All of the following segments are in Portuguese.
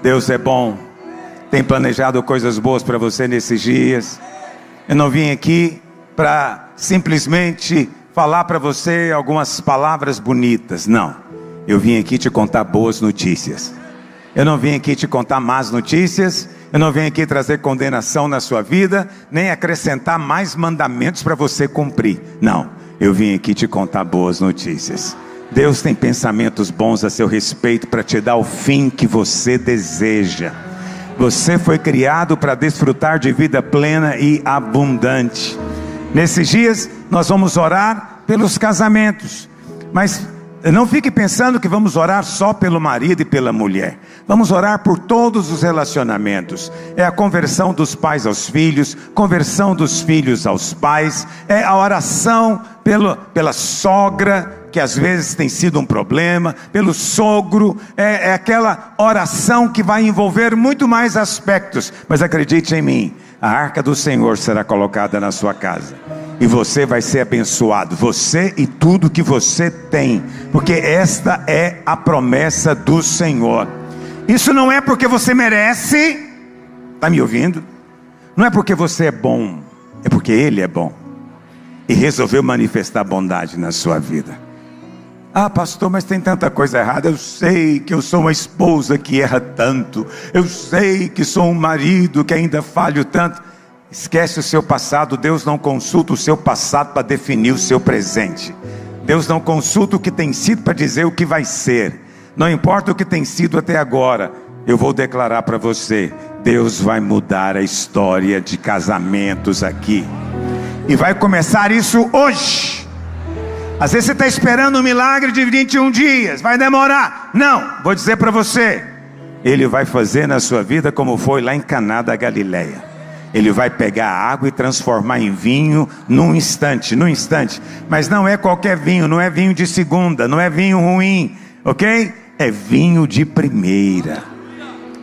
Deus é bom, tem planejado coisas boas para você nesses dias. Eu não vim aqui para simplesmente falar para você algumas palavras bonitas, não. Eu vim aqui te contar boas notícias. Eu não vim aqui te contar más notícias. Eu não vim aqui trazer condenação na sua vida, nem acrescentar mais mandamentos para você cumprir. Não, eu vim aqui te contar boas notícias. Deus tem pensamentos bons a seu respeito para te dar o fim que você deseja. Você foi criado para desfrutar de vida plena e abundante. Nesses dias nós vamos orar pelos casamentos, mas não fique pensando que vamos orar só pelo marido e pela mulher. Vamos orar por todos os relacionamentos. É a conversão dos pais aos filhos, conversão dos filhos aos pais. É a oração pela sogra, que às vezes tem sido um problema, pelo sogro. É aquela oração que vai envolver muito mais aspectos. Mas acredite em mim, a arca do Senhor será colocada na sua casa. E você vai ser abençoado, você e tudo que você tem, porque esta é a promessa do Senhor. Isso não é porque você merece, está me ouvindo? Não é porque você é bom, é porque Ele é bom e resolveu manifestar bondade na sua vida. Ah, pastor, mas tem tanta coisa errada. Eu sei que eu sou uma esposa que erra tanto, eu sei que sou um marido que ainda falho tanto. Esquece o seu passado. Deus não consulta o seu passado para definir o seu presente. Deus não consulta o que tem sido para dizer o que vai ser. Não importa o que tem sido até agora, eu vou declarar para você: Deus vai mudar a história de casamentos aqui, e vai começar isso hoje. Às vezes você está esperando um milagre de 21 dias, vai demorar. Não, vou dizer para você, Ele vai fazer na sua vida como foi lá em Caná da Galileia. Ele vai pegar a água e transformar em vinho num instante, mas não é qualquer vinho, não é vinho de segunda, não é vinho ruim, ok? É vinho de primeira.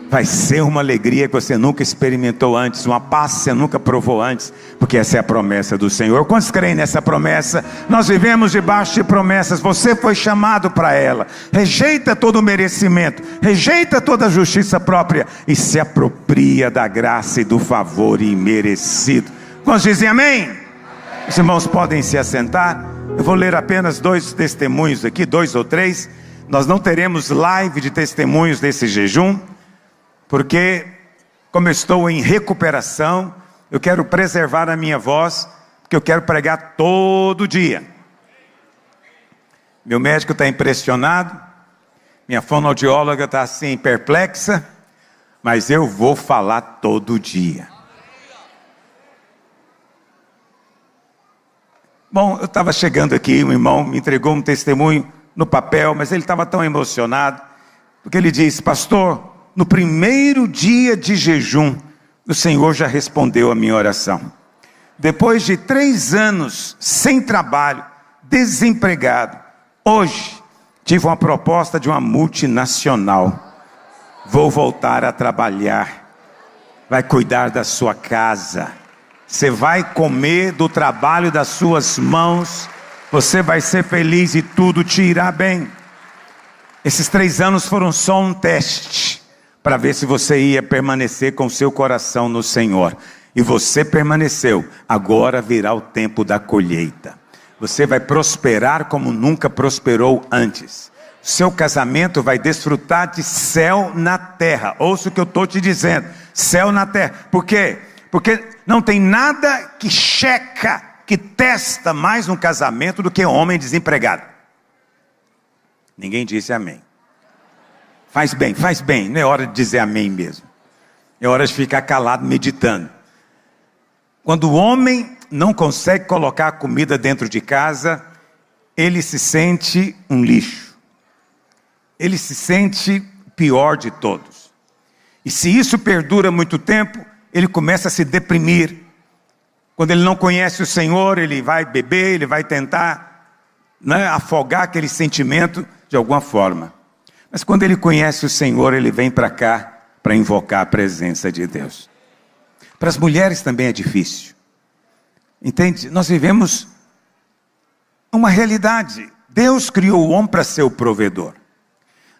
Vai ser uma alegria que você nunca experimentou antes, uma paz que você nunca provou antes, porque essa é a promessa do Senhor. Quantos creem nessa promessa? Nós vivemos debaixo de promessas, você foi chamado para ela. Rejeita todo o merecimento, rejeita toda a justiça própria e se apropria da graça e do favor imerecido. Quantos dizem amém? Os irmãos podem se assentar. Eu vou ler apenas 2 testemunhos aqui, 2 ou 3. Nós não teremos live de testemunhos desse jejum, porque como eu estou em recuperação, eu quero preservar a minha voz, porque eu quero pregar todo dia. Meu médico está impressionado, minha fonoaudióloga está assim perplexa, mas eu vou falar todo dia. Bom, eu estava chegando aqui, um irmão me entregou um testemunho no papel, mas ele estava tão emocionado, porque ele disse: pastor, no primeiro dia de jejum, o Senhor já respondeu a minha oração. Depois de 3 anos sem trabalho, desempregado, hoje tive uma proposta de uma multinacional. Vou voltar a trabalhar. Vai cuidar da sua casa. Você vai comer do trabalho das suas mãos. Você vai ser feliz e tudo te irá bem. Esses 3 anos foram só um teste para ver se você ia permanecer com seu coração no Senhor. E você permaneceu. Agora virá o tempo da colheita. Você vai prosperar como nunca prosperou antes. Seu casamento vai desfrutar de céu na terra. Ouça o que eu estou te dizendo. Céu na terra. Por quê? Porque não tem nada que checa, que testa mais um casamento do que um homem desempregado. Ninguém disse amém. Faz bem, não é hora de dizer amém mesmo. É hora de ficar calado meditando. Quando o homem não consegue colocar a comida dentro de casa, ele se sente um lixo. Ele se sente pior de todos. E se isso perdura muito tempo, ele começa a se deprimir. Quando ele não conhece o Senhor, ele vai beber, ele vai tentar afogar aquele sentimento de alguma forma. Mas quando ele conhece o Senhor, ele vem para cá para invocar a presença de Deus. Para as mulheres também é difícil. Entende? Nós vivemos uma realidade. Deus criou o homem para ser o provedor.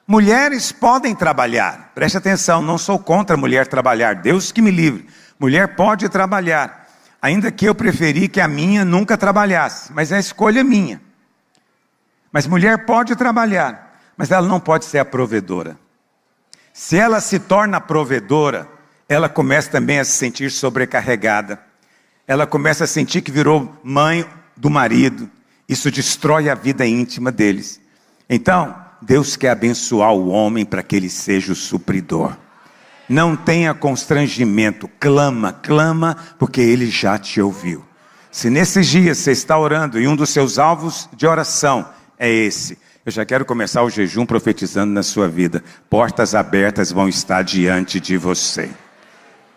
Mulheres podem trabalhar. Preste atenção, não sou contra a mulher trabalhar. Deus que me livre. Mulher pode trabalhar. Ainda que eu preferi que a minha nunca trabalhasse. Mas é a escolha minha. Mas mulher pode trabalhar. Mas ela não pode ser a provedora. Se ela se torna provedora, ela começa também a se sentir sobrecarregada. Ela começa a sentir que virou mãe do marido. Isso destrói a vida íntima deles. Então, Deus quer abençoar o homem para que ele seja o supridor. Não tenha constrangimento, clama, porque ele já te ouviu. Se nesses dias você está orando e um dos seus alvos de oração é esse, eu já quero começar o jejum profetizando na sua vida. Portas abertas vão estar diante de você.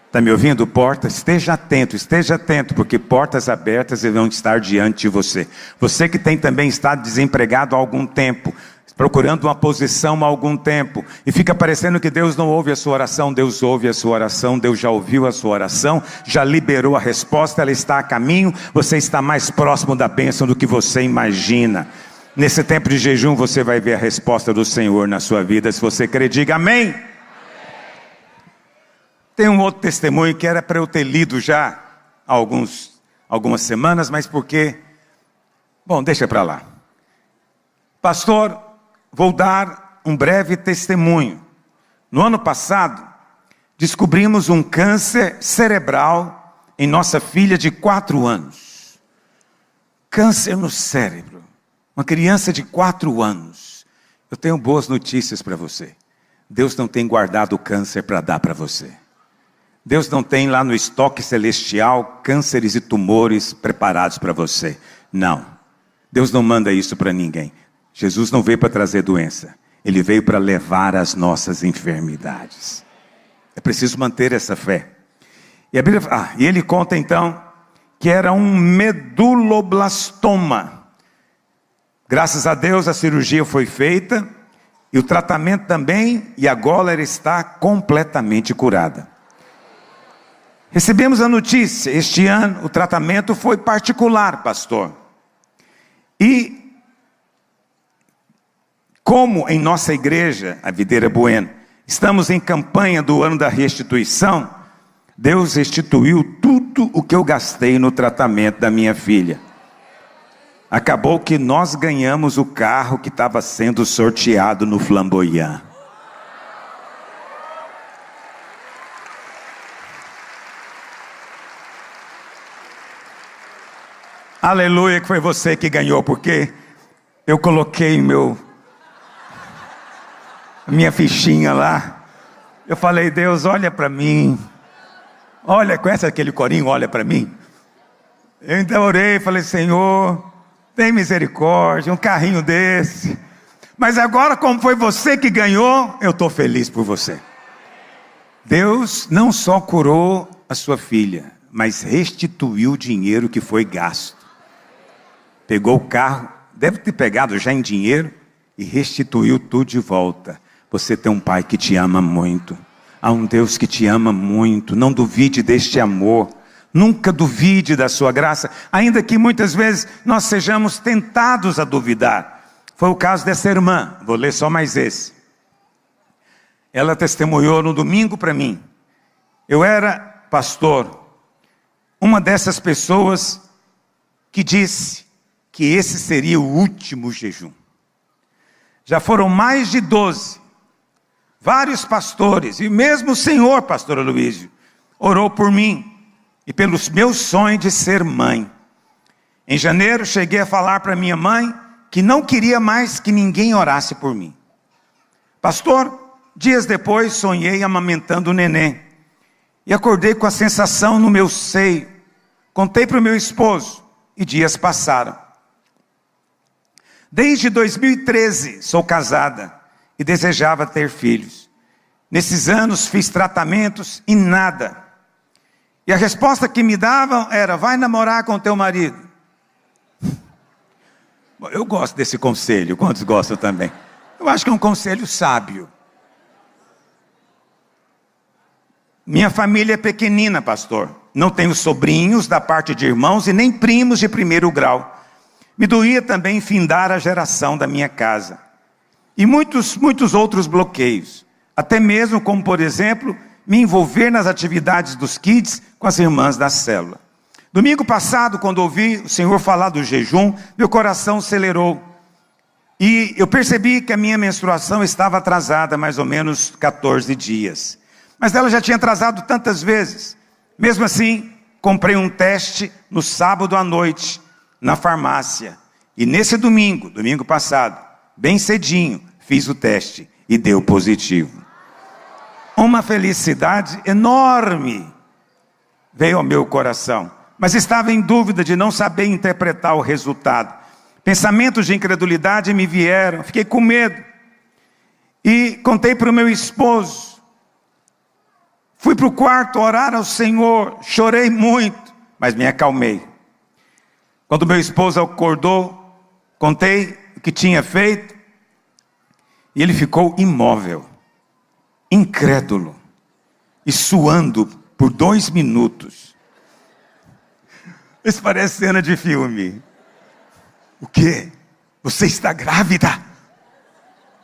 Está me ouvindo? Esteja atento, porque portas abertas vão estar diante de você. Você que tem também estado desempregado há algum tempo, procurando uma posição há algum tempo, e fica parecendo que Deus não ouve a sua oração. Deus ouve a sua oração, Deus já ouviu a sua oração, já liberou a resposta, ela está a caminho, você está mais próximo da bênção do que você imagina. Nesse tempo de jejum você vai ver a resposta do Senhor na sua vida. Se você crê, diga amém. Tem um outro testemunho que era para eu ter lido já há algumas semanas, mas porque... Bom, deixa para lá. Pastor, vou dar um breve testemunho. No ano passado, descobrimos um câncer cerebral em nossa filha de 4 anos. Câncer no cérebro. Uma criança de 4 anos. Eu tenho boas notícias para você. Deus não tem guardado o câncer para dar para você. Deus não tem lá no estoque celestial cânceres e tumores preparados para você. Não. Deus não manda isso para ninguém. Jesus não veio para trazer doença. Ele veio para levar as nossas enfermidades. É preciso manter essa fé. E a Bíblia, e ele conta então que era um meduloblastoma. Graças a Deus a cirurgia foi feita e o tratamento também, e agora ela está completamente curada. Recebemos a notícia, este ano o tratamento foi particular, pastor. E como em nossa igreja, a Videira Bueno, estamos em campanha do ano da restituição, Deus restituiu tudo o que eu gastei no tratamento da minha filha. Acabou que nós ganhamos o carro que estava sendo sorteado no Flamboyant. Aleluia, que foi você que ganhou, porque eu coloquei minha fichinha lá. Eu falei, Deus, olha para mim. Olha, conhece aquele corinho, olha para mim? Eu então orei e falei, Senhor, tem misericórdia, um carrinho desse. Mas agora, como foi você que ganhou, eu estou feliz por você. Deus não só curou a sua filha, mas restituiu o dinheiro que foi gasto. Pegou o carro, deve ter pegado já em dinheiro, e restituiu tudo de volta. Você tem um pai que te ama muito. Há um Deus que te ama muito. Não duvide deste amor. Nunca duvide da sua graça. Ainda que muitas vezes nós sejamos tentados a duvidar. Foi o caso dessa irmã. Vou ler só mais esse. Ela testemunhou no domingo para mim. Eu era pastor. Uma dessas pessoas que disse que esse seria o último jejum. Já foram mais de 12. Vários pastores, e mesmo o senhor, pastor Aloísio, orou por mim e pelos meus sonhos de ser mãe. Em janeiro, cheguei a falar para minha mãe que não queria mais que ninguém orasse por mim. Pastor, dias depois, sonhei amamentando o neném. E acordei com a sensação no meu seio. Contei para o meu esposo e dias passaram. Desde 2013 sou casada e desejava ter filhos. Nesses anos fiz tratamentos e nada. E a resposta que me davam era, vai namorar com teu marido. Eu gosto desse conselho, quantos gostam também? Eu acho que é um conselho sábio. Minha família é pequenina, pastor. Não tenho sobrinhos da parte de irmãos e nem primos de primeiro grau. Me doía também findar a geração da minha casa. e muitos outros bloqueios. Até mesmo como, por exemplo, me envolver nas atividades dos kids com as irmãs da célula. Domingo passado, quando ouvi o Senhor falar do jejum, meu coração acelerou. E eu percebi que a minha menstruação estava atrasada mais ou menos 14 dias. Mas ela já tinha atrasado tantas vezes. Mesmo assim, comprei um teste no sábado à noite, na farmácia. E nesse domingo passado, bem cedinho, fiz o teste e deu positivo. Uma felicidade enorme veio ao meu coração. Mas estava em dúvida de não saber interpretar o resultado. Pensamentos de incredulidade me vieram, fiquei com medo. E contei para o meu esposo. Fui para o quarto orar ao Senhor, chorei muito, mas me acalmei. Quando meu esposo acordou, contei o que tinha feito, e ele ficou imóvel, incrédulo, e suando por 2 minutos. Isso parece cena de filme. O quê? Você está grávida?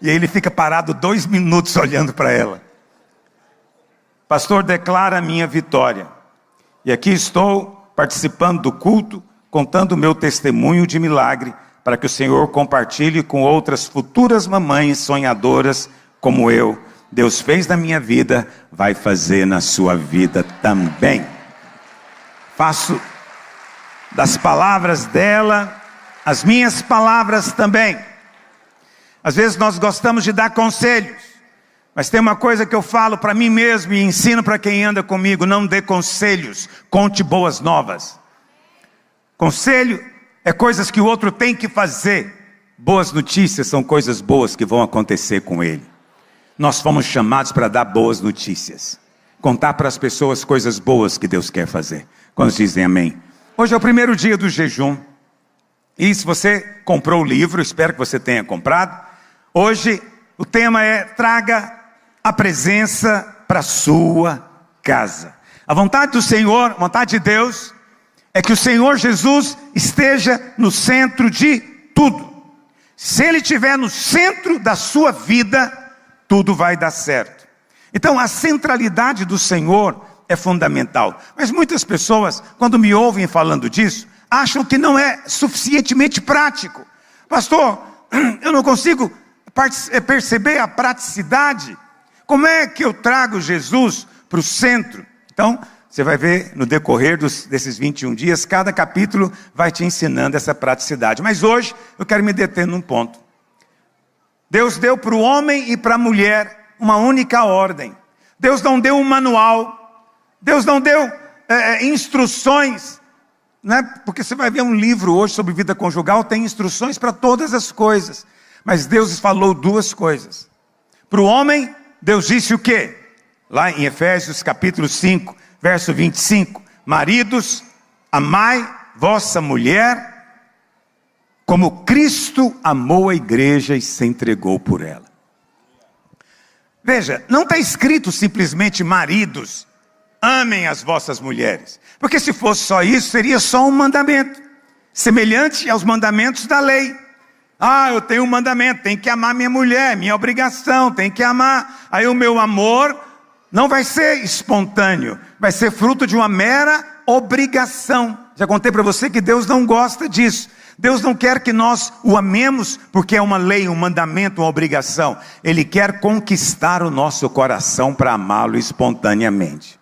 E aí ele fica parado 2 minutos olhando para ela. Pastor, declara a minha vitória. E aqui estou participando do culto, contando o meu testemunho de milagre, para que o Senhor compartilhe com outras futuras mamães sonhadoras como eu. Deus fez na minha vida, vai fazer na sua vida também. Faço das palavras dela as minhas palavras também. Às vezes nós gostamos de dar conselhos, mas tem uma coisa que eu falo para mim mesmo e ensino para quem anda comigo: não dê conselhos, conte boas novas. Conselho é coisas que o outro tem que fazer. Boas notícias são coisas boas que vão acontecer com ele. Nós fomos chamados para dar boas notícias, contar para as pessoas coisas boas que Deus quer fazer. Quando dizem amém? Hoje é o primeiro dia do jejum. E se você comprou o livro, espero que você tenha comprado. Hoje o tema é: traga a presença para a sua casa. A vontade do Senhor, a vontade de Deus, é que o Senhor Jesus esteja no centro de tudo. Se Ele estiver no centro da sua vida, tudo vai dar certo. Então a centralidade do Senhor é fundamental. Mas muitas pessoas, quando me ouvem falando disso, acham que não é suficientemente prático. Pastor, eu não consigo perceber a praticidade. Como é que eu trago Jesus para o centro? Então, você vai ver no decorrer desses 21 dias, cada capítulo vai te ensinando essa praticidade. Mas hoje eu quero me deter num ponto. Deus deu para o homem e para a mulher uma única ordem. Deus não deu um manual. Deus não deu instruções. Né? Porque você vai ver um livro hoje sobre vida conjugal, tem instruções para todas as coisas. Mas Deus falou 2 coisas. Para o homem, Deus disse o quê? Lá em Efésios capítulo 5, verso 25. Maridos, amai vossa mulher, como Cristo amou a igreja e se entregou por ela. Veja, não está escrito simplesmente: maridos, amem as vossas mulheres. Porque se fosse só isso, seria só um mandamento, semelhante aos mandamentos da lei. Eu tenho um mandamento, tenho que amar minha mulher, minha obrigação, tenho que amar. Aí o meu amor não vai ser espontâneo, vai ser fruto de uma mera obrigação. Já contei para você que Deus não gosta disso. Deus não quer que nós o amemos porque é uma lei, um mandamento, uma obrigação. Ele quer conquistar o nosso coração para amá-lo espontaneamente.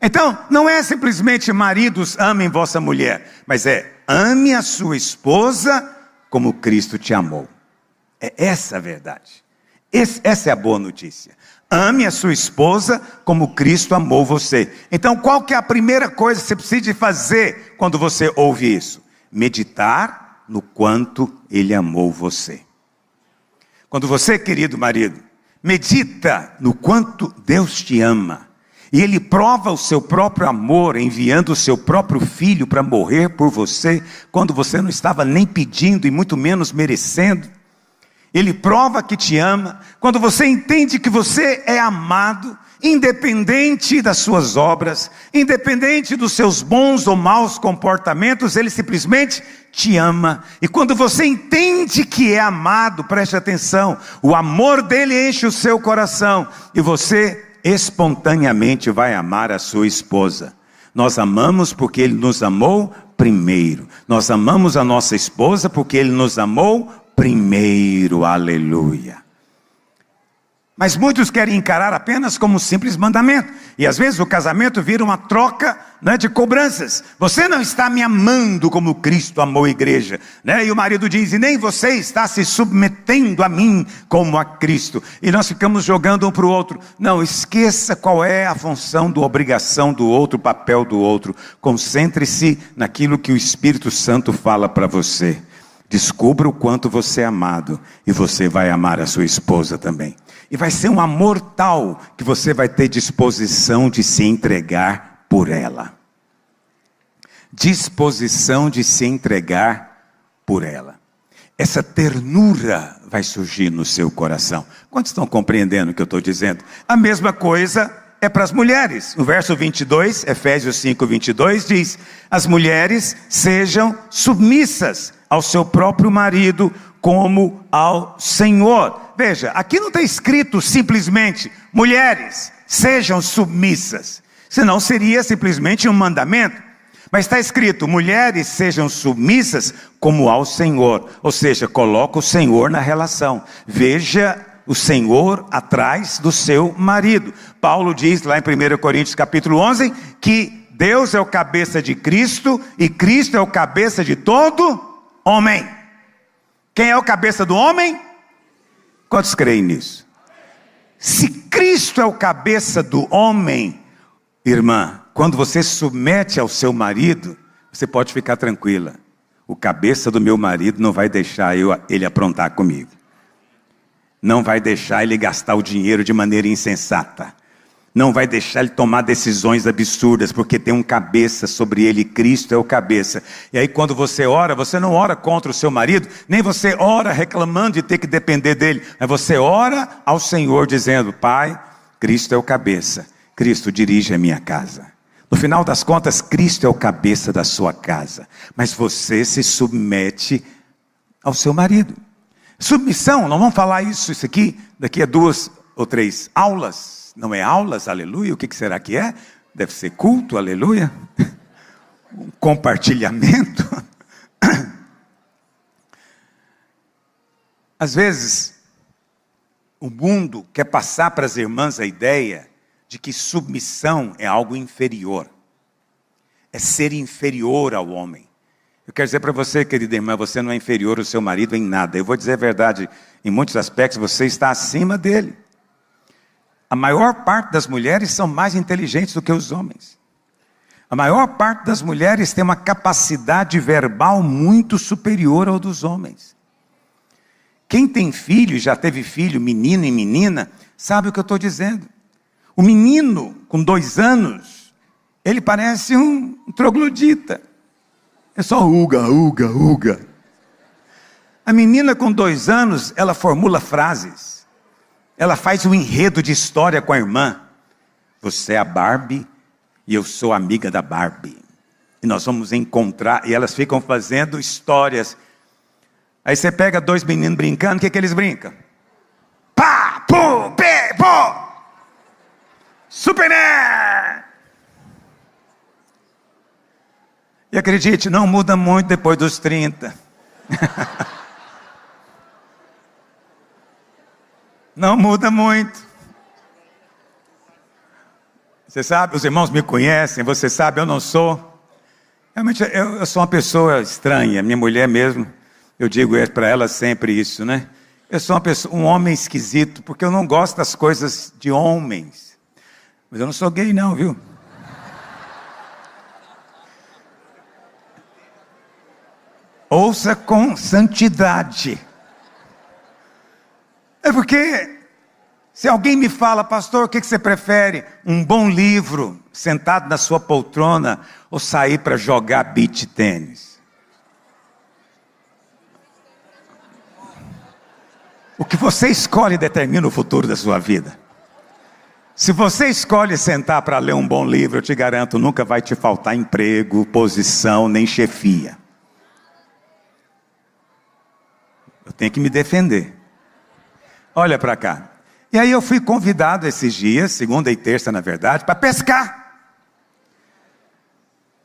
Então, não é simplesmente: maridos, amem vossa mulher, mas é: ame a sua esposa como Cristo te amou. É essa a verdade. Essa é a boa notícia. Ame a sua esposa como Cristo amou você. Então, qual que é a primeira coisa que você precisa fazer quando você ouve isso? Meditar no quanto Ele amou você. Quando você, querido marido, medita no quanto Deus te ama, e Ele prova o seu próprio amor, enviando o seu próprio filho para morrer por você, quando você não estava nem pedindo e muito menos merecendo. Ele prova que te ama, quando você entende que você é amado, independente das suas obras, independente dos seus bons ou maus comportamentos, Ele simplesmente te ama. E quando você entende que é amado, preste atenção, o amor dele enche o seu coração e você espontaneamente vai amar a sua esposa. Nós amamos porque ele nos amou primeiro. Nós amamos a nossa esposa porque ele nos amou primeiro. Aleluia. Mas muitos querem encarar apenas como um simples mandamento. E às vezes o casamento vira uma troca, né, de cobranças. Você não está me amando como Cristo amou a igreja, né? E o marido diz, e nem você está se submetendo a mim como a Cristo. E nós ficamos jogando um para o outro. Não, esqueça qual é a função, a obrigação do outro, o papel do outro. Concentre-se naquilo que o Espírito Santo fala para você. Descubra o quanto você é amado e você vai amar a sua esposa também. E vai ser um amor tal que você vai ter disposição de se entregar por ela. Disposição de se entregar por ela. Essa ternura vai surgir no seu coração. Quantos estão compreendendo o que eu estou dizendo? A mesma coisa é para as mulheres. No verso 22, Efésios 5, 22 diz: as mulheres sejam submissas ao seu próprio marido como ao Senhor. Veja, aqui não está escrito simplesmente, mulheres, sejam submissas. Senão seria simplesmente um mandamento. Mas está escrito, mulheres sejam submissas como ao Senhor. Ou seja, coloca o Senhor na relação. Veja o Senhor atrás do seu marido. Paulo diz lá em 1 Coríntios capítulo 11, que Deus é o cabeça de Cristo e Cristo é o cabeça de todo homem. Quem é o cabeça do homem? Quantos creem nisso? Se Cristo é o cabeça do homem, irmã, quando você submete ao seu marido, você pode ficar tranquila. O cabeça do meu marido não vai deixar ele aprontar comigo. Não vai deixar ele gastar o dinheiro de maneira insensata. Não vai deixar ele tomar decisões absurdas, porque tem um cabeça sobre ele, Cristo é o cabeça. E aí quando você ora, você não ora contra o seu marido, nem você ora reclamando de ter que depender dele, mas você ora ao Senhor dizendo, Pai, Cristo é o cabeça, Cristo dirige a minha casa. No final das contas, Cristo é o cabeça da sua casa, mas você se submete ao seu marido. Submissão, não vamos falar isso aqui, daqui a 2 ou 3 aulas. Não é aulas, aleluia, o que será que é? Deve ser culto, aleluia. Um compartilhamento. Às vezes, o mundo quer passar para as irmãs a ideia de que submissão é algo inferior. É ser inferior ao homem. Eu quero dizer para você, querida irmã, você não é inferior ao seu marido em nada. Eu vou dizer a verdade, em muitos aspectos você está acima dele. A maior parte das mulheres são mais inteligentes do que os homens. A maior parte das mulheres tem uma capacidade verbal muito superior ao dos homens. Quem tem filho, já teve filho, menino e menina, sabe o que eu estou dizendo. O menino, com 2 anos, ele parece um troglodita. É só uga, uga, uga. A menina com 2 anos, ela formula frases. Ela faz um enredo de história com a irmã. Você é a Barbie e eu sou amiga da Barbie. E nós vamos encontrar, e elas ficam fazendo histórias. Aí você pega 2 meninos brincando, o que eles brincam? Pá, pum, pé, pô! Superman! E acredite, não muda muito depois dos 30. Não muda muito. Você sabe, os irmãos me conhecem, você sabe, eu não sou. Realmente, eu sou uma pessoa estranha, minha mulher mesmo, eu digo para ela sempre isso, né? Eu sou um homem esquisito, porque eu não gosto das coisas de homens. Mas eu não sou gay não, viu? Ouça com santidade. É porque, se alguém me fala, pastor, o que você prefere? Um bom livro, sentado na sua poltrona, ou sair para jogar beach tênis? O que você escolhe determina o futuro da sua vida. Se você escolhe sentar para ler um bom livro, eu te garanto, nunca vai te faltar emprego, posição, nem chefia. tenho que me defender. Olha para cá. E aí eu fui convidado esses dias, segunda e terça na verdade, para pescar.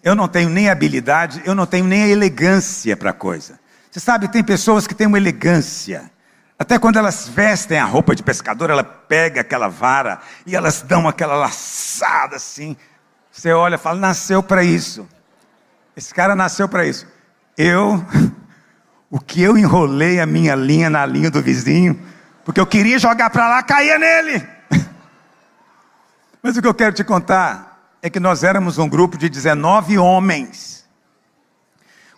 Eu não tenho nem habilidade, eu não tenho nem a elegância para a coisa. Você sabe, tem pessoas que têm uma elegância. Até quando elas vestem a roupa de pescador, ela pega aquela vara e elas dão aquela laçada assim. Você olha e fala, nasceu para isso. Esse cara nasceu para isso. O que eu enrolei a minha linha na linha do vizinho, porque eu queria jogar para lá, caía nele. Mas o que eu quero te contar é que nós éramos um grupo de 19 homens.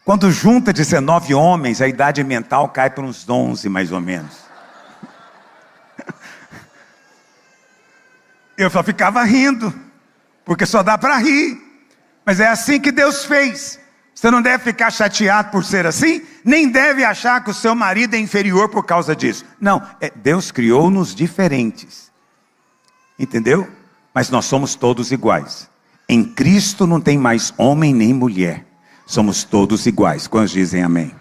Quando junta 19 homens, a idade mental cai para uns 11 mais ou menos. Eu só ficava rindo, porque só dá para rir. Mas é assim que Deus fez. Você não deve ficar chateado por ser assim, nem deve achar que o seu marido é inferior por causa disso. Não, Deus criou-nos diferentes. Entendeu? Mas nós somos todos iguais. Em Cristo não tem mais homem nem mulher. Somos todos iguais. Quantos dizem amém?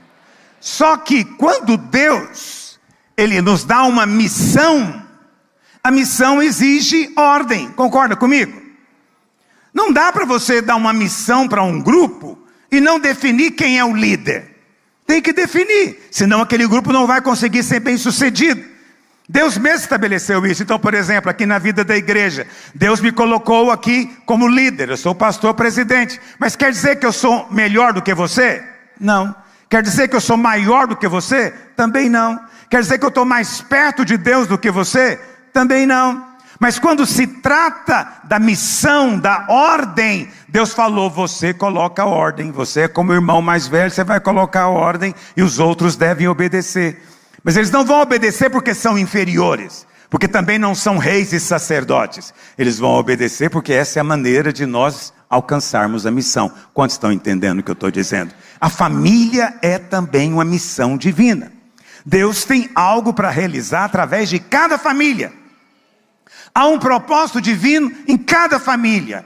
Só que quando Deus, Ele nos dá uma missão, a missão exige ordem. Concorda comigo? Não dá para você dar uma missão para um grupo e não definir quem é o líder. Tem que definir, senão aquele grupo não vai conseguir ser bem sucedido. Deus mesmo estabeleceu isso. Então, por exemplo, aqui na vida da igreja, Deus me colocou aqui como líder. Eu sou pastor presidente. Mas quer dizer que eu sou melhor do que você? Não. Quer dizer que eu sou maior do que você? Também não. Quer dizer que eu estou mais perto de Deus do que você? Também não. Mas quando se trata da missão, da ordem, Deus falou, você coloca a ordem. Você é como o irmão mais velho, você vai colocar a ordem e os outros devem obedecer. Mas eles não vão obedecer porque são inferiores, porque também não são reis e sacerdotes. Eles vão obedecer porque essa é a maneira de nós alcançarmos a missão. Quantos estão entendendo o que eu estou dizendo? A família é também uma missão divina. Deus tem algo para realizar através de cada família. Há um propósito divino em cada família.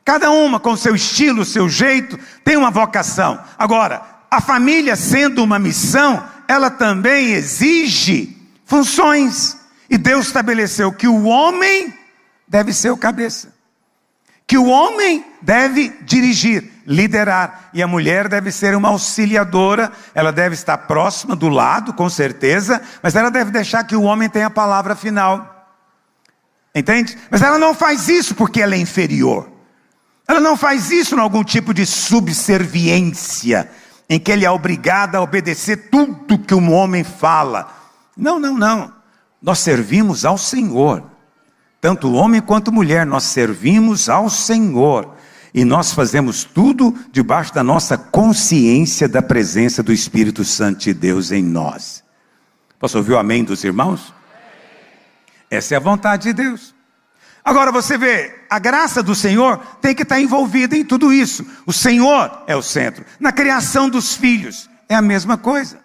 Cada uma com seu estilo, seu jeito, tem uma vocação. Agora, a família sendo uma missão, ela também exige funções. E Deus estabeleceu que o homem deve ser o cabeça. Que o homem deve dirigir, liderar. E a mulher deve ser uma auxiliadora. Ela deve estar próxima, do lado, com certeza. Mas ela deve deixar que o homem tenha a palavra final. Entende? Mas ela não faz isso porque ela é inferior. Ela não faz isso em algum tipo de subserviência, em que ele é obrigado a obedecer tudo que um homem fala. Não, não, não. Nós servimos ao Senhor. Tanto homem quanto mulher, nós servimos ao Senhor. E nós fazemos tudo debaixo da nossa consciência da presença do Espírito Santo de Deus em nós. Posso ouvir o amém dos irmãos? Essa é a vontade de Deus. Agora você vê, a graça do Senhor tem que estar envolvida em tudo isso. O Senhor é o centro. Na criação dos filhos, é a mesma coisa.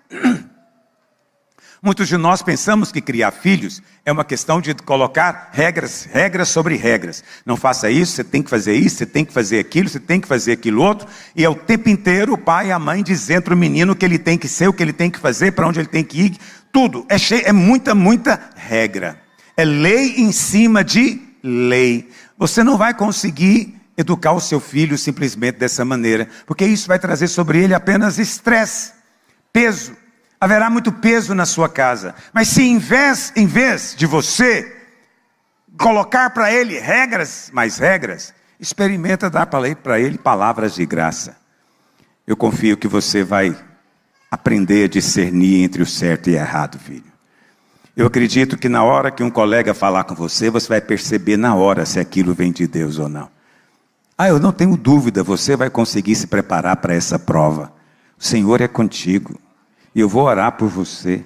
Muitos de nós pensamos que criar filhos é uma questão de colocar regras sobre regras. Não faça isso, você tem que fazer isso, você tem que fazer aquilo, você tem que fazer aquilo outro. E é o tempo inteiro o pai e a mãe dizendo para o menino o que ele tem que ser, o que ele tem que fazer, para onde ele tem que ir. Tudo, é muita regra. É lei em cima de lei. Você não vai conseguir educar o seu filho simplesmente dessa maneira, porque isso vai trazer sobre ele apenas estresse, peso. Haverá muito peso na sua casa. Mas se em vez de você colocar para ele mais regras, experimenta dar para ele palavras de graça. Eu confio que você vai aprender a discernir entre o certo e o errado, filho. Eu acredito que na hora que um colega falar com você, você vai perceber na hora se aquilo vem de Deus ou não. Eu não tenho dúvida, você vai conseguir se preparar para essa prova. O Senhor é contigo. E eu vou orar por você.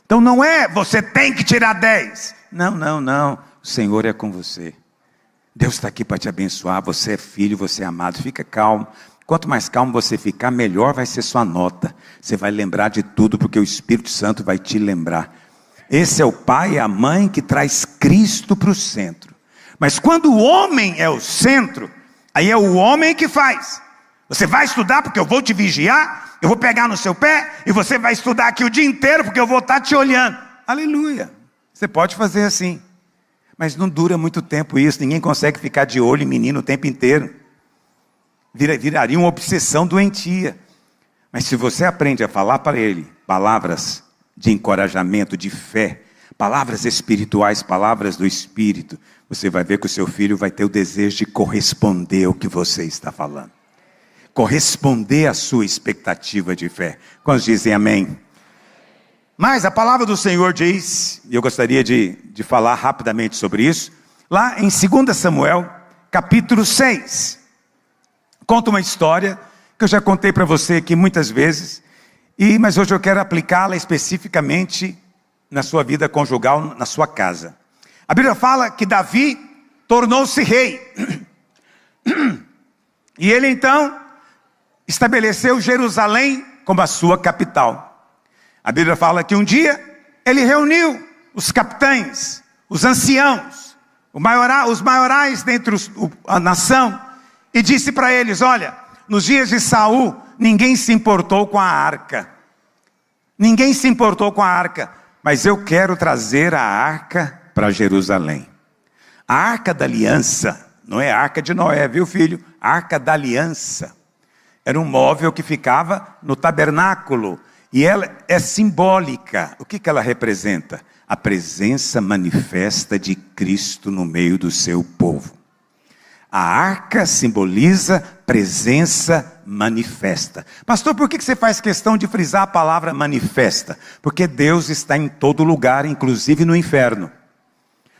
Então não é você tem que tirar 10. Não. O Senhor é com você. Deus está aqui para te abençoar. Você é filho, você é amado. Fica calmo. Quanto mais calmo você ficar, melhor vai ser sua nota. Você vai lembrar de tudo, porque o Espírito Santo vai te lembrar. Esse é o pai e a mãe que traz Cristo para o centro. Mas quando o homem é o centro, aí é o homem que faz. Você vai estudar porque eu vou te vigiar, eu vou pegar no seu pé, e você vai estudar aqui o dia inteiro porque eu vou estar te olhando. Aleluia. Você pode fazer assim. Mas não dura muito tempo isso, ninguém consegue ficar de olho em menino o tempo inteiro. Viraria uma obsessão doentia. Mas se você aprende a falar para ele palavras de encorajamento, de fé, palavras espirituais, palavras do Espírito, você vai ver que o seu filho vai ter o desejo de corresponder ao que você está falando. Corresponder à sua expectativa de fé. Quantos dizem amém? Mas a palavra do Senhor diz, e eu gostaria de falar rapidamente sobre isso, lá em 2 Samuel, capítulo 6. Conta uma história que eu já contei para você aqui muitas vezes, mas hoje eu quero aplicá-la especificamente na sua vida conjugal, na sua casa. A Bíblia fala que Davi tornou-se rei. E ele então estabeleceu Jerusalém como a sua capital. A Bíblia fala que um dia ele reuniu os capitães, os anciãos, os maiorais dentre a nação, e disse para eles: olha, nos dias de Saul, ninguém se importou com a arca. Ninguém se importou com a arca, mas eu quero trazer a arca para Jerusalém. A arca da aliança, não é a arca de Noé, viu filho? A arca da aliança. Era um móvel que ficava no tabernáculo. E ela é simbólica. O que ela representa? A presença manifesta de Cristo no meio do seu povo. A arca simboliza presença manifesta. Pastor, por que você faz questão de frisar a palavra manifesta? Porque Deus está em todo lugar, inclusive no inferno.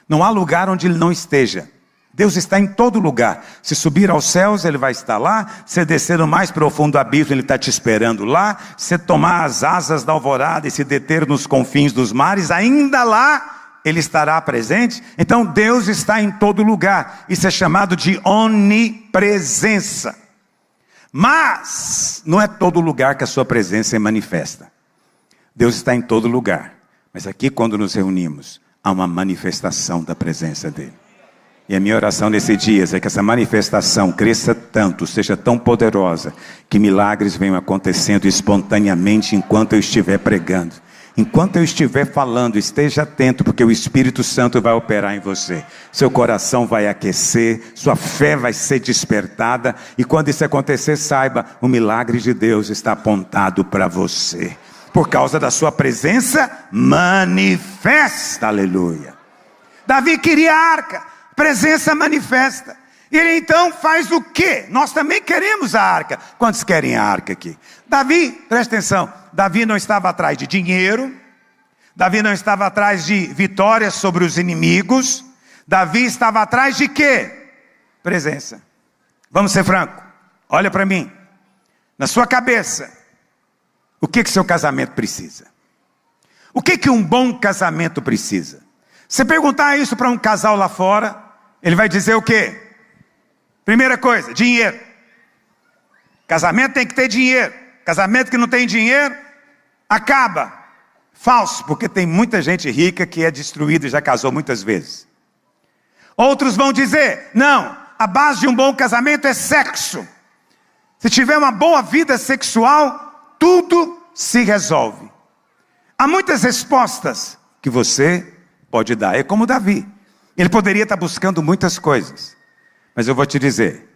Não há lugar onde Ele não esteja. Deus está em todo lugar. Se subir aos céus, Ele vai estar lá. Se descer no mais profundo abismo, Ele está te esperando lá. Se tomar as asas da alvorada e se deter nos confins dos mares, ainda lá Ele estará presente. Então Deus está em todo lugar. Isso é chamado de onipresença. Mas não é todo lugar que a sua presença é manifesta. Deus está em todo lugar. Mas aqui, quando nos reunimos, há uma manifestação da presença dEle. E a minha oração nesse dia é que essa manifestação cresça tanto, seja tão poderosa, que milagres venham acontecendo espontaneamente enquanto eu estiver pregando. Enquanto eu estiver falando, esteja atento, porque o Espírito Santo vai operar em você. Seu coração vai aquecer, sua fé vai ser despertada, e quando isso acontecer, saiba, o milagre de Deus está apontado para você. Por causa da sua presença manifesta, aleluia. Davi queria a arca. Presença manifesta. E ele então faz o quê? Nós também queremos a arca. Quantos querem a arca aqui? Davi, presta atenção, Davi não estava atrás de dinheiro, Davi não estava atrás de vitórias sobre os inimigos, Davi estava atrás de quê? Presença. Vamos ser francos, olha para mim, na sua cabeça, o que seu casamento precisa? O que um bom casamento precisa? Se perguntar isso para um casal lá fora, ele vai dizer o quê? Primeira coisa, dinheiro. Casamento tem que ter dinheiro. Casamento que não tem dinheiro, acaba. Falso, porque tem muita gente rica que é destruída e já casou muitas vezes. Outros vão dizer, não, a base de um bom casamento é sexo. Se tiver uma boa vida sexual, tudo se resolve. Há muitas respostas que você pode dar. É como Davi. Ele poderia estar buscando muitas coisas. Mas eu vou te dizer,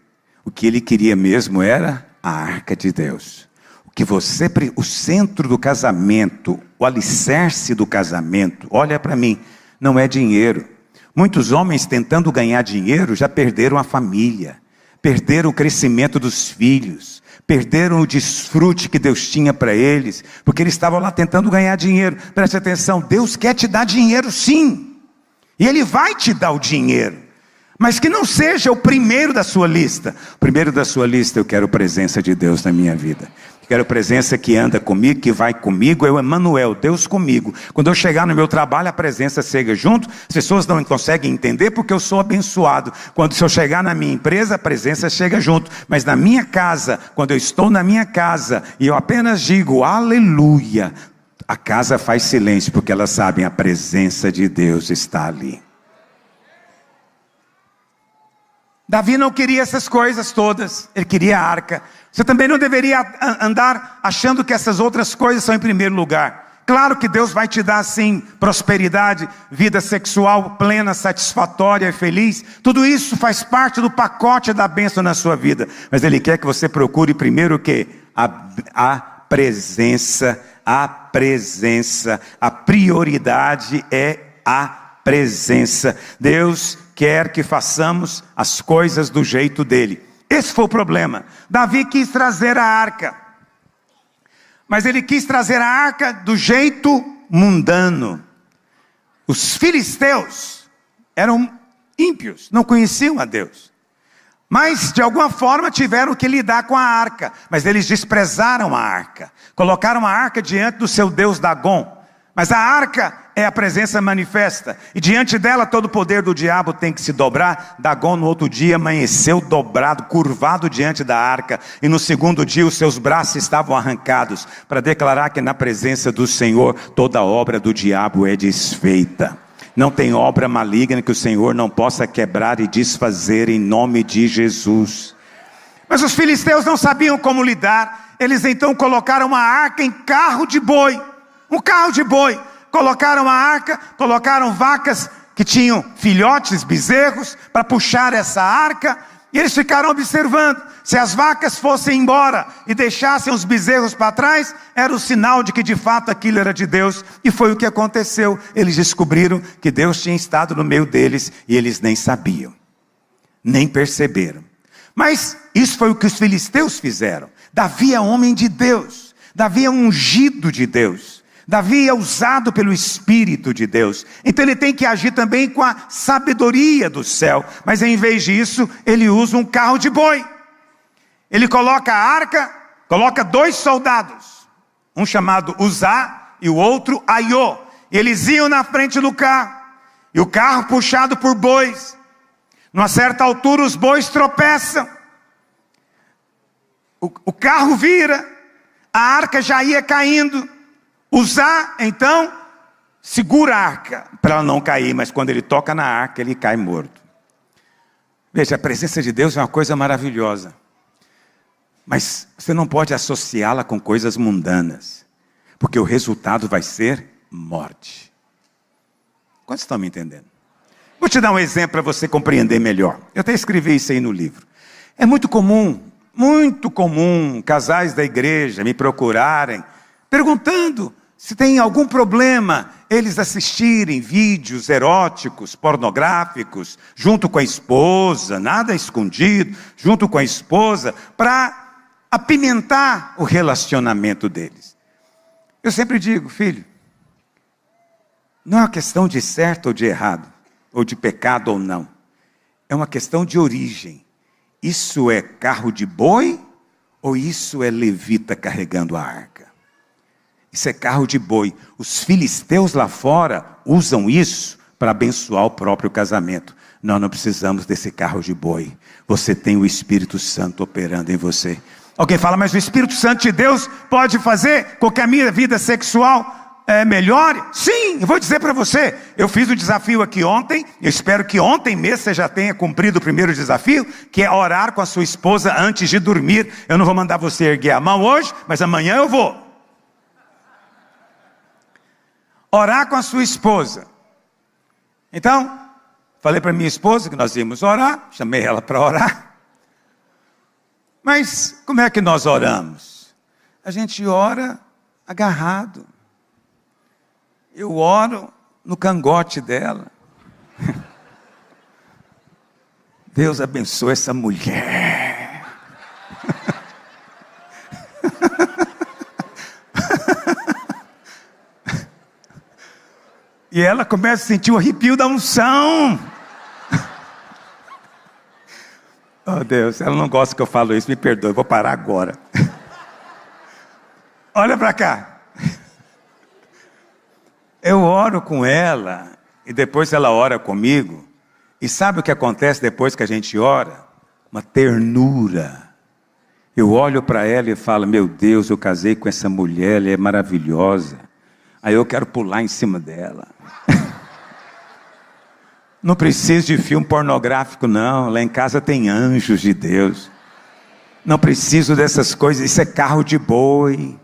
o que ele queria mesmo era a arca de Deus. O centro do casamento, o alicerce do casamento, olha para mim, não é dinheiro. Muitos homens tentando ganhar dinheiro já perderam a família, perderam o crescimento dos filhos, perderam o desfrute que Deus tinha para eles, porque eles estavam lá tentando ganhar dinheiro. Preste atenção, Deus quer te dar dinheiro sim, e Ele vai te dar o dinheiro, mas que não seja o primeiro da sua lista. O primeiro da sua lista, eu quero a presença de Deus na minha vida. Eu quero a presença que anda comigo, que vai comigo, é o Emmanuel, Deus comigo. Quando eu chegar no meu trabalho, a presença chega junto. As pessoas não conseguem entender porque eu sou abençoado. Se eu chegar na minha empresa, a presença chega junto. Mas na minha casa, quando eu estou na minha casa, e eu apenas digo, aleluia, a casa faz silêncio, porque elas sabem, a presença de Deus está ali. Davi não queria essas coisas todas, ele queria a arca. Você também não deveria andar achando que essas outras coisas são em primeiro lugar. Claro que Deus vai te dar sim prosperidade, vida sexual plena, satisfatória e feliz. Tudo isso faz parte do pacote da bênção na sua vida. Mas Ele quer que você procure primeiro o quê? A presença, a prioridade é a presença. Deus quer que façamos as coisas do jeito dele. Esse foi o problema. Davi quis trazer a arca, mas ele quis trazer a arca do jeito mundano. Os filisteus eram ímpios, não conheciam a Deus, mas de alguma forma tiveram que lidar com a arca. Mas eles desprezaram a arca, colocaram a arca diante do seu deus Dagon. Mas a arca é a presença manifesta, e diante dela todo o poder do diabo tem que se dobrar. Dagon no outro dia amanheceu dobrado, curvado diante da arca, e no segundo dia os seus braços estavam arrancados, para declarar que na presença do Senhor toda obra do diabo é desfeita. Não tem obra maligna que o Senhor não possa quebrar e desfazer em nome de Jesus. Mas os filisteus não sabiam como lidar. Eles então colocaram uma arca em carro de boi. Um carro de boi, colocaram a arca, colocaram vacas que tinham filhotes, bezerros, para puxar essa arca, e eles ficaram observando. Se as vacas fossem embora e deixassem os bezerros para trás, era o sinal de que de fato aquilo era de Deus, e foi o que aconteceu. Eles descobriram que Deus tinha estado no meio deles, e eles nem sabiam, nem perceberam. Mas isso foi o que os filisteus fizeram. Davi é homem de Deus, Davi é ungido de Deus, Davi é usado pelo Espírito de Deus, então ele tem que agir também com a sabedoria do céu. Mas em vez disso, ele usa um carro de boi. Ele coloca a arca, coloca 2 soldados, um chamado Uzá e o outro Aiô. Eles iam na frente do carro, e o carro puxado por bois. Numa certa altura os bois tropeçam, o carro vira, a arca já ia caindo. Uzá, então, segura a arca, para ela não cair, mas quando ele toca na arca, ele cai morto. Veja, a presença de Deus é uma coisa maravilhosa, mas você não pode associá-la com coisas mundanas, porque o resultado vai ser morte. Quantos estão me entendendo? Vou te dar um exemplo para você compreender melhor. Eu até escrevi isso aí no livro. É muito comum casais da igreja me procurarem, perguntando se tem algum problema eles assistirem vídeos eróticos, pornográficos, junto com a esposa, nada escondido, junto com a esposa, para apimentar o relacionamento deles. Eu sempre digo, filho, não é uma questão de certo ou de errado, ou de pecado ou não. É uma questão de origem. Isso é carro de boi ou isso é levita carregando a arca? Isso é carro de boi. Os filisteus lá fora usam isso para abençoar o próprio casamento. Nós não precisamos desse carro de boi. Você tem o Espírito Santo operando em você. Alguém fala, mas o Espírito Santo de Deus pode fazer com que a minha vida sexual melhore? Sim, eu vou dizer para você. Eu fiz um desafio aqui ontem. Eu espero que ontem mesmo você já tenha cumprido o primeiro desafio, que é orar com a sua esposa antes de dormir. Eu não vou mandar você erguer a mão hoje, mas amanhã eu vou. Orar com a sua esposa. Então, falei para minha esposa que nós íamos orar, chamei ela para orar. Mas como é que nós oramos? A gente ora agarrado. Eu oro no cangote dela. Deus abençoe essa mulher. E ela começa a sentir o arrepio da unção. Oh Deus, ela não gosta que eu falo isso, me perdoe, eu vou parar agora. Olha para cá. Eu oro com ela, e depois ela ora comigo. E sabe o que acontece depois que a gente ora? Uma ternura. Eu olho para ela e falo, meu Deus, eu casei com essa mulher, ela é maravilhosa. Aí eu quero pular em cima dela. Não preciso de filme pornográfico, não. Lá em casa tem anjos de Deus. Não preciso dessas coisas. Isso é carro de boi.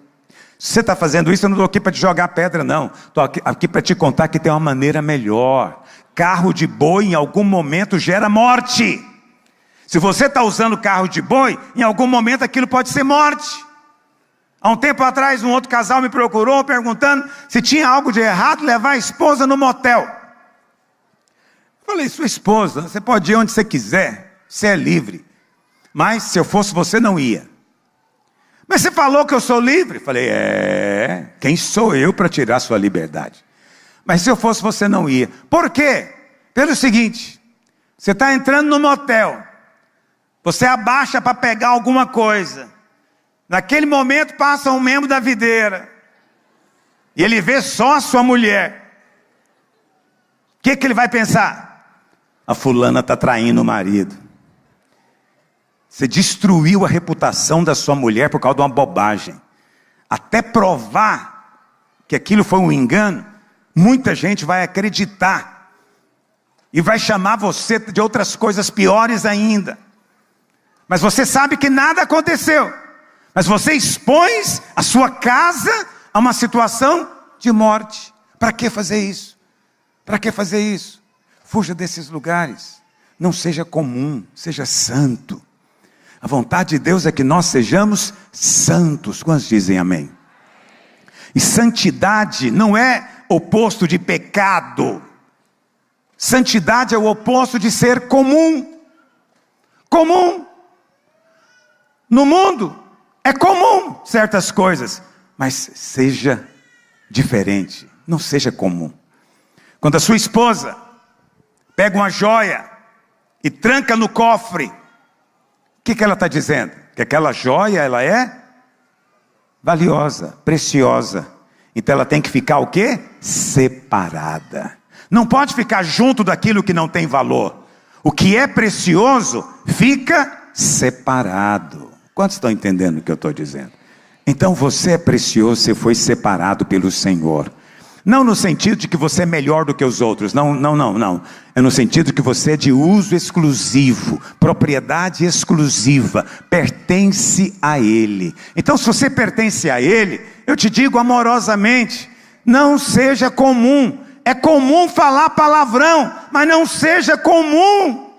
Se você está fazendo isso, eu não estou aqui para te jogar pedra, não. Estou aqui para te contar que tem uma maneira melhor. Carro de boi, em algum momento, gera morte. Se você está usando carro de boi, em algum momento aquilo pode ser morte. Há um tempo atrás, um outro casal me procurou perguntando se tinha algo de errado levar a esposa no motel. Eu falei, sua esposa, você pode ir onde você quiser, você é livre. Mas se eu fosse você, não ia. Mas você falou que eu sou livre? Eu falei, quem sou eu para tirar sua liberdade? Mas se eu fosse você, não ia. Por quê? Pelo seguinte, você está entrando no motel, você abaixa para pegar alguma coisa. Naquele momento passa um membro da videira. E ele vê só a sua mulher. O que ele vai pensar? A fulana está traindo o marido. Você destruiu a reputação da sua mulher por causa de uma bobagem. Até provar que aquilo foi um engano, muita gente vai acreditar. E vai chamar você de outras coisas piores ainda. Mas você sabe que nada aconteceu. Mas você expõe a sua casa a uma situação de morte. Para que fazer isso? Para que fazer isso? Fuja desses lugares. Não seja comum, seja santo. A vontade de Deus é que nós sejamos santos. Quantos dizem amém? E santidade não é oposto de pecado. Santidade é o oposto de ser comum. Comum. No mundo é comum certas coisas, mas seja diferente, não seja comum. Quando a sua esposa pega uma joia e tranca no cofre, o que ela está dizendo? Que aquela joia, ela é valiosa, preciosa. Então ela tem que ficar o quê? Separada. Não pode ficar junto daquilo que não tem valor. O que é precioso fica separado. Quantos estão entendendo o que eu estou dizendo? Então você é precioso, você foi separado pelo Senhor. Não no sentido de que você é melhor do que os outros. Não. É no sentido de que você é de uso exclusivo, propriedade exclusiva, pertence a Ele. Então se você pertence a Ele, eu te digo amorosamente, não seja comum. É comum falar palavrão, mas não seja comum.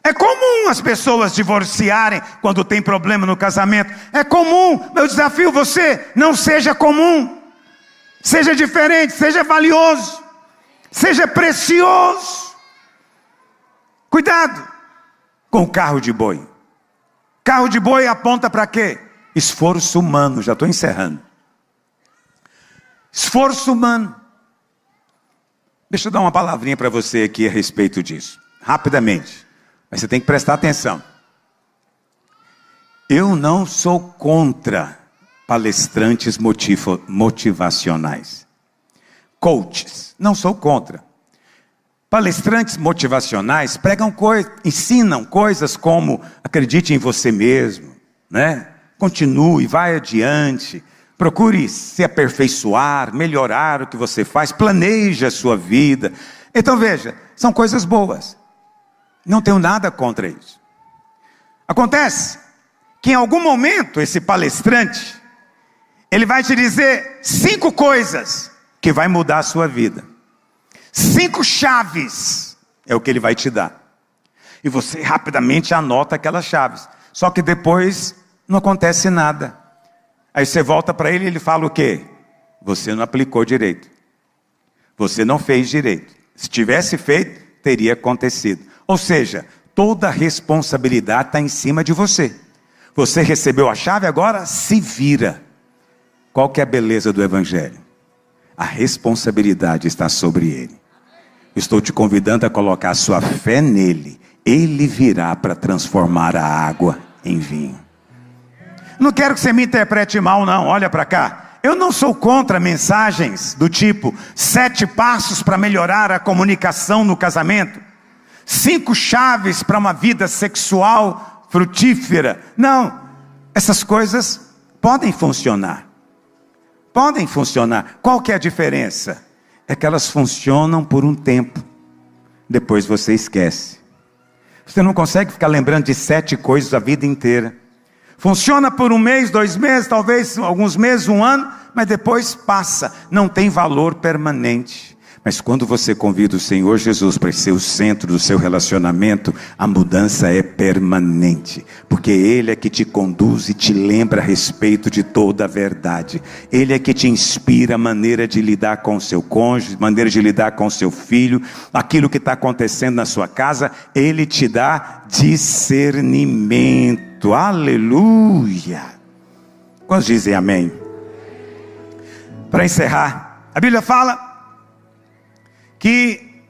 É comum as pessoas divorciarem quando tem problema no casamento. É comum. Meu desafio você, não seja comum. Seja diferente, seja valioso, seja precioso. Cuidado com o carro de boi. Carro de boi aponta para quê? Esforço humano. Já estou encerrando. Esforço humano. Deixa eu dar uma palavrinha para você aqui a respeito disso, rapidamente. Mas você tem que prestar atenção. Eu não sou contra palestrantes motivacionais. Coaches, não sou contra. Palestrantes motivacionais pregam ensinam coisas como acredite em você mesmo, né? Continue, vai adiante, procure se aperfeiçoar, melhorar o que você faz, planeje a sua vida. Então veja, são coisas boas. Não tenho nada contra isso. Acontece que em algum momento esse palestrante, ele vai te dizer 5 coisas que vai mudar a sua vida. 5 chaves é o que ele vai te dar. E você rapidamente anota aquelas chaves. Só que depois não acontece nada. Aí você volta para ele e ele fala o quê? Você não aplicou direito. Você não fez direito. Se tivesse feito, teria acontecido. Ou seja, toda a responsabilidade está em cima de você. Você recebeu a chave, agora se vira. Qual que é a beleza do Evangelho? A responsabilidade está sobre Ele. Estou te convidando a colocar a sua fé nele. Ele virá para transformar a água em vinho. Não quero que você me interprete mal, não. Olha para cá. Eu não sou contra mensagens do tipo 7 passos para melhorar a comunicação no casamento. 5 chaves para uma vida sexual frutífera. Não, essas coisas podem funcionar. Podem funcionar. Qual que é a diferença é que elas funcionam por um tempo. Depois você esquece. Você não consegue ficar lembrando de 7 coisas a vida inteira. Funciona por 1 mês, 2 meses, talvez alguns meses, 1 ano, mas depois passa. Não tem valor permanente. Mas quando você convida o Senhor Jesus para ser o centro do seu relacionamento, a mudança é permanente. Porque Ele é que te conduz e te lembra a respeito de toda a verdade. Ele é que te inspira a maneira de lidar com o seu cônjuge, maneira de lidar com o seu filho, aquilo que está acontecendo na sua casa. Ele te dá discernimento. Aleluia! Quantos dizem amém? Para encerrar, a Bíblia fala que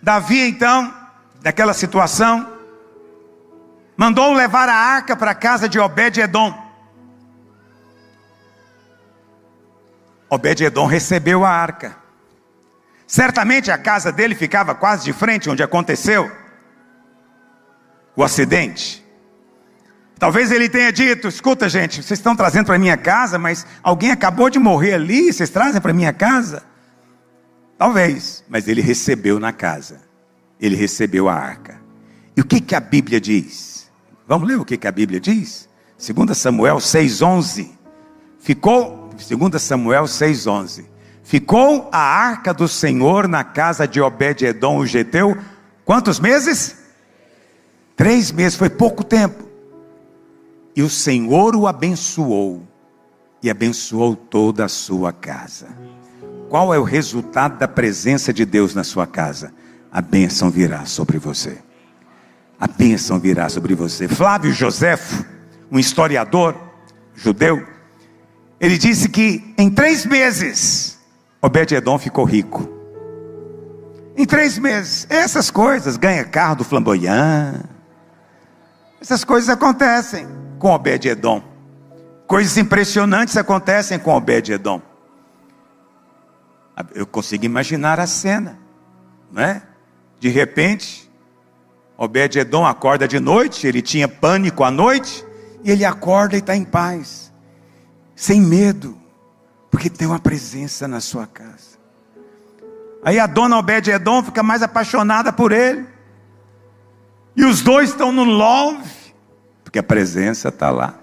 Davi então, daquela situação, mandou levar a arca para a casa de Obed-edom. Obed-edom recebeu a arca. Certamente a casa dele ficava quase de frente onde aconteceu o acidente. Talvez ele tenha dito: escuta gente, vocês estão trazendo para minha casa, mas alguém acabou de morrer ali, vocês trazem para minha casa? Talvez, mas ele recebeu na casa. Ele recebeu a arca. E o que a Bíblia diz? Vamos ler o que a Bíblia diz? 2 Samuel 6:11. Ficou, 2 Samuel 6:11. Ficou a arca do Senhor na casa de Obed-edom o geteu. Quantos meses? 3 meses, foi pouco tempo. E o Senhor o abençoou. E abençoou toda a sua casa. Qual é o resultado da presença de Deus na sua casa? A bênção virá sobre você. A bênção virá sobre você. Flávio Joséfo, um historiador judeu, ele disse que em 3 meses, Obed-edom ficou rico. Em 3 meses. Essas coisas, ganha carro do Flamboyant. Essas coisas acontecem com Obed-edom. Coisas impressionantes acontecem com Obed-edom. Eu consigo imaginar a cena, não é? De repente, Obed-edom acorda de noite, ele tinha pânico à noite, e ele acorda e está em paz, sem medo, porque tem uma presença na sua casa. Aí a dona Obed-edom fica mais apaixonada por ele, e os dois estão no love, porque a presença está lá.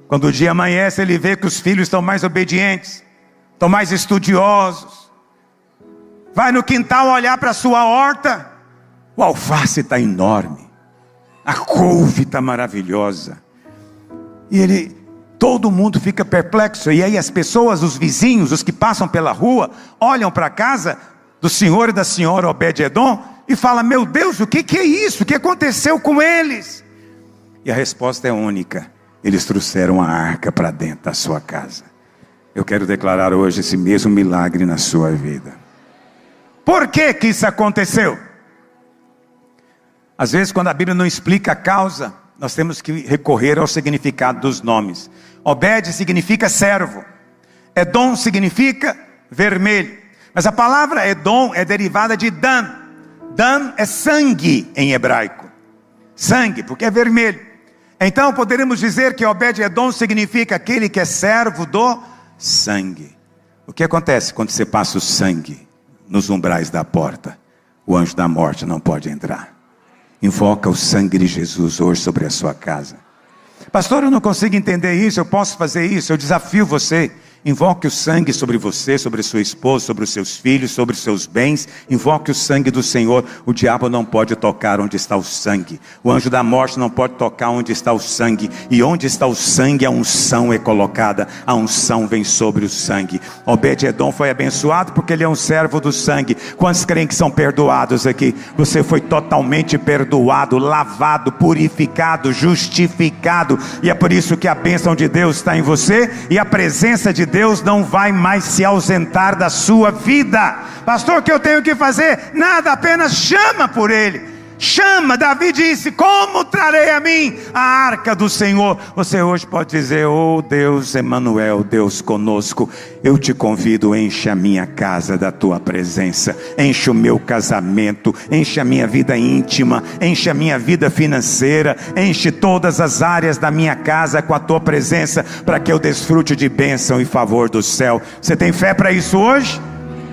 Quando o dia amanhece, ele vê que os filhos estão mais obedientes, estão mais estudiosos. Vai no quintal olhar para a sua horta, o alface está enorme, a couve está maravilhosa, e todo mundo fica perplexo. E aí as pessoas, os vizinhos, os que passam pela rua, olham para a casa do senhor e da senhora Obed-edom e falam: meu Deus, o que é isso? O que aconteceu com eles? E a resposta é única: eles trouxeram a arca para dentro da sua casa. Eu quero declarar hoje esse mesmo milagre na sua vida. Por que isso aconteceu? Às vezes, quando a Bíblia não explica a causa, nós temos que recorrer ao significado dos nomes. Obed significa servo. Edom significa vermelho. Mas a palavra Edom é derivada de Dan. Dan é sangue em hebraico. Sangue, porque é vermelho. Então poderíamos dizer que Obed-edom significa aquele que é servo do sangue. O que acontece quando você passa o sangue nos umbrais da porta? O anjo da morte não pode entrar. Invoca o sangue de Jesus hoje sobre a sua casa. Pastor, eu não consigo entender isso. Eu posso fazer isso? Eu desafio você. Invoque o sangue sobre você, sobre sua esposa, sobre os seus filhos, sobre os seus bens. Invoque o sangue do Senhor. O diabo não pode tocar onde está o sangue. O anjo da morte não pode tocar onde está o sangue. E onde está o sangue, a unção é colocada. A unção vem sobre o sangue. Obed-edom foi abençoado porque ele é um servo do sangue. Quantos creem que são perdoados aqui? Você foi totalmente perdoado, lavado, purificado, justificado. E é por isso que a bênção de Deus está em você. E a presença de Deus não vai mais se ausentar da sua vida. Pastor, o que eu tenho que fazer? Nada, apenas chama por Ele. Chama. Davi disse: como trarei a mim a arca do Senhor? Você hoje pode dizer: oh Deus Emanuel, Deus conosco, eu te convido, enche a minha casa da tua presença, enche o meu casamento, enche a minha vida íntima, enche a minha vida financeira, enche todas as áreas da minha casa com a tua presença, para que eu desfrute de bênção e favor do céu. Você tem fé para isso hoje?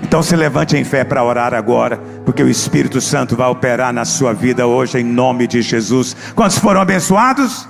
Então se levante em fé para orar agora, porque o Espírito Santo vai operar na sua vida hoje, em nome de Jesus. Quantos foram abençoados?